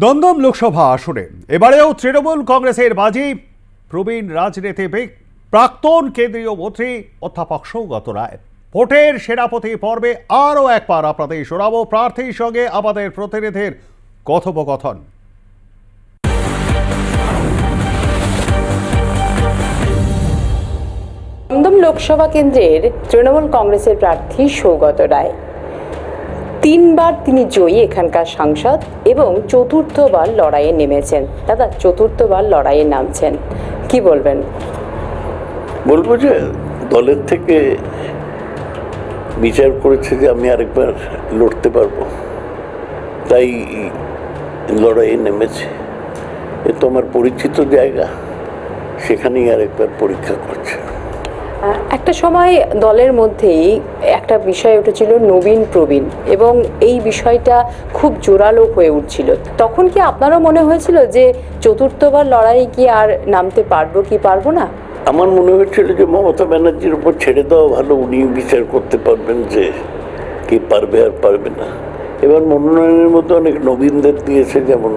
দমদম লোকসভা আসনে এবারেও তৃণমূল কংগ্রেসের বাজি। প্রবীণ রাজনীতিবিদ প্রাক্তন কেন্দ্রীয় মন্ত্রী অধ্যাপক সৌগত রায়। ভোটের সেনাপতি পর্বে আরও একবার আপনাদের শোনাবো প্রার্থীর সঙ্গে আমাদের প্রতিনিধির কথোপকথন। দমদম লোকসভা কেন্দ্রের তৃণমূল কংগ্রেসের প্রার্থী সৌগত রায়। 3 বার তিনি জয়ী এখানকার সাংসদ এবং চতুর্থবার লড়াইয়ে নেমেছেন। দাদা, চতুর্থবার লড়াইয়ে নামছেন, কি বলবেন? বলবো যে দলের থেকে বিচার করেছে যে আমি আরেকবার লড়তে পারবো, তাই লড়াইয়ে নেমেছে। এ তো আমার পরিচিত জায়গা, সেখানেই আরেকবার পরীক্ষা করছে। একটা সময় দলের মধ্যেই একটা বিষয় উঠেছিল নবীন প্রবীণ, এবং এই বিষয়টা খুব জোরালো হয়ে উঠছিল। তখন কি আপনারও মনে হয়েছিল যে চতুর্থবার লড়াই কি আর নামতে পারবো কি পারবো না? আমার মনে হয়েছিল যে মমতা ব্যানার্জির উপর ছেড়ে দেওয়া ভালো, উনি বিচার করতে পারবেন যে কি পারবে আর পারবে না। এবার মনোনয়নের মধ্যে অনেক নবীনদের দিয়েছে, যেমন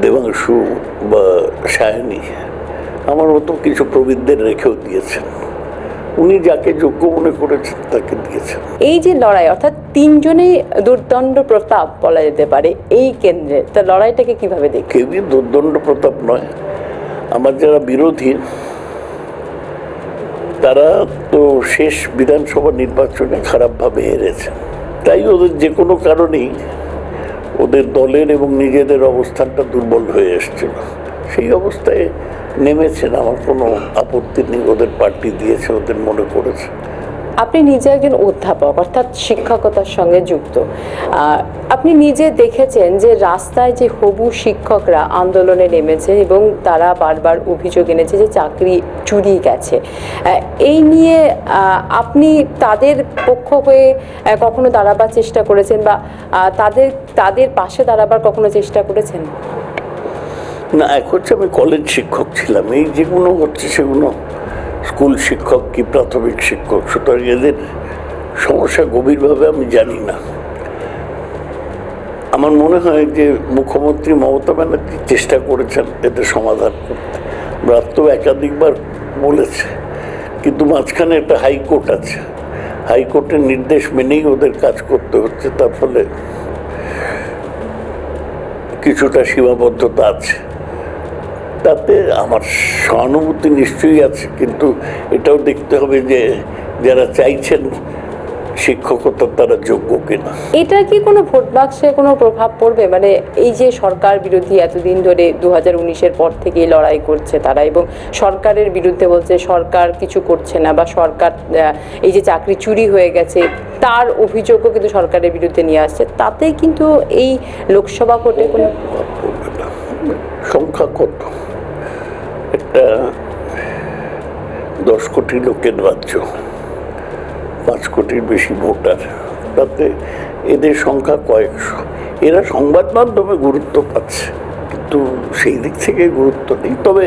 দেবাংশু বা সায়নী, আমার মতো কিছু প্রবীণদের রেখেও দিয়েছেন। উনি যাকে যোগ্য মনে করেছেন তাকে দিয়েছেন। এই যে লড়াই, অর্থাৎ 3 জনেই দুর্দণ্ড প্রতাপ বলা যেতে পারে এই কেন্দ্রে, তা লড়াইটাকে কিভাবে দেখেন? কেউই দুর্দণ্ড প্রতাপ নয়। আমার যারা বিরোধী তারা তো শেষ বিধানসভা নির্বাচনে খারাপভাবে হেরেছে, তাই ওদের যে কোনো কারণেই ওদের দলের এবং নিজেদের অবস্থানটা দুর্বল হয়ে এসেছিল। সেই অবস্থায় নেমেছেন, আমার কোনো আপত্তি নেই। ওদের পার্টি দিয়েছে, ওদের মনে করেছে। আপনি নিজে একজন অধ্যাপক, অর্থাৎ শিক্ষকতার সঙ্গে যুক্ত। আপনি নিজে দেখেছেন যে রাস্তায় যে হবু শিক্ষকরা আন্দোলনে নেমেছে এবং তারা বারবার অভিযোগ এনেছে যে চাকরি চুরি গেছে। এই নিয়ে আপনি তাদের পক্ষ হয়ে কখনো দাঁড়াবার চেষ্টা করেছেন বা তাদের পাশে দাঁড়াবার কখনো চেষ্টা করেছেন? না, এক হচ্ছে আমি কলেজ শিক্ষক ছিলাম, এই যেগুলো হচ্ছে সেগুলো স্কুল শিক্ষক কি প্রাথমিক শিক্ষক, সুতরাং এদের সমস্যা গভীরভাবে আমি জানি না। আমার মনে হয় যে মুখ্যমন্ত্রী মমতা ব্যানার্জি চেষ্টা করেছেন এদের সমাধান করতে। ব্রাত্য একাধিকবার বলেছে, কিন্তু মাঝখানে একটা হাইকোর্ট আছে, হাইকোর্টের নির্দেশ মেনেই ওদের কাজ করতে হচ্ছে। তার ফলে কিছুটা সীমাবদ্ধতা আছে, তাতে আমার সহানুভূতি নিশ্চয়ই আছে। কিন্তু এটাও দেখতে হবে যে যারা চাইছেন শিক্ষকতা তারা যোগ্য কিনা। এটা কি কোনো ভোট বাক্সে কোনো প্রভাব পড়বে? মানে এই যে সরকার বিরোধী এতদিন ধরে 2019-এর পর থেকে লড়াই করছে তারা, এবং সরকারের বিরুদ্ধে বলছে সরকার কিছু করছে না, বা সরকার এই যে চাকরি চুরি হয়ে গেছে তার অভিযোগও কিন্তু সরকারের বিরুদ্ধে নিয়ে আসছে, তাতে কিন্তু এই লোকসভা ভোটে কোনো প্রভাব পড়বে না। সংখ্যা কত? একটা 10 কোটি লোকের রাজ্য, 5 কোটির বেশি ভোটার, তাতে এদের সংখ্যা কয়েকশো। এরা সংবাদ মাধ্যমে গুরুত্ব পাচ্ছে, কিন্তু সেই দিক থেকে গুরুত্ব নেই। তবে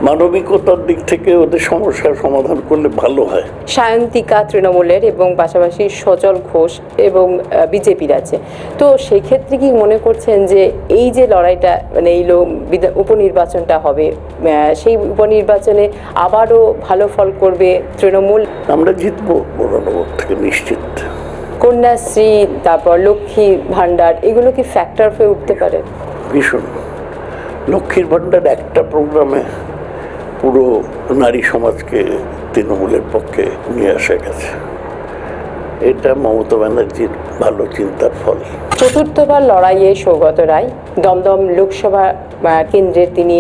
মানবিকতার দিক থেকে ওদের সমস্যার সমাধান করলে ভালো হয়। সায়ন্তিকা তৃণমূলের এবং পাশাপাশি সজল ঘোষ এবং বিজেপির আছে, তো সেই ক্ষেত্রে কি মনে করছেন যে এই যে লড়াইটা, মানে এই উপনির্বাচনটা হবে, সেই উপনির্বাচনে আবারও ভালো ফল করবে তৃণমূল? আমরা জিতবো 92 থেকে নিশ্চিত। কন্যাশ্রী, তারপর লক্ষ্মী ভাণ্ডার, এগুলো কি ফ্যাক্টর হয়ে উঠতে পারে? ভীষণ। লক্ষ্মীর ভাণ্ডার একটা প্রোগ্রামে পুরো নারী সমাজকে তৃণমূলের পক্ষে নিয়ে আসা গেছে। এটা মমতা ব্যানার্জির ভালো চিন্তার ফল। চতুর্থবার লড়াইয়ে সৌগত রায়, দমদম লোকসভা কেন্দ্রের তিনি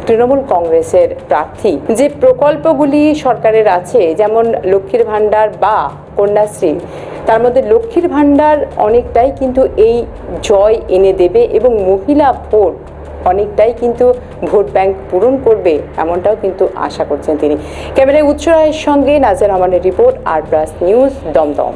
তৃণমূল কংগ্রেসের প্রার্থী। যে প্রকল্পগুলি সরকারের আছে, যেমন লক্ষ্মীর ভাণ্ডার বা কন্যাশ্রী, তার মধ্যে লক্ষ্মীর ভাণ্ডার অনেকটাই কিন্তু এই জয় এনে দেবে এবং মহিলা ভোট অনেকটাই কিন্তু ভোট ব্যাংক পূরণ করবে, এমনটাও কিন্তু আশা করছেন তিনি। ক্যামেরায় উৎস রায়ের সঙ্গে নাজের রহমানের রিপোর্ট, আর প্লাস নিউজ, দমদম।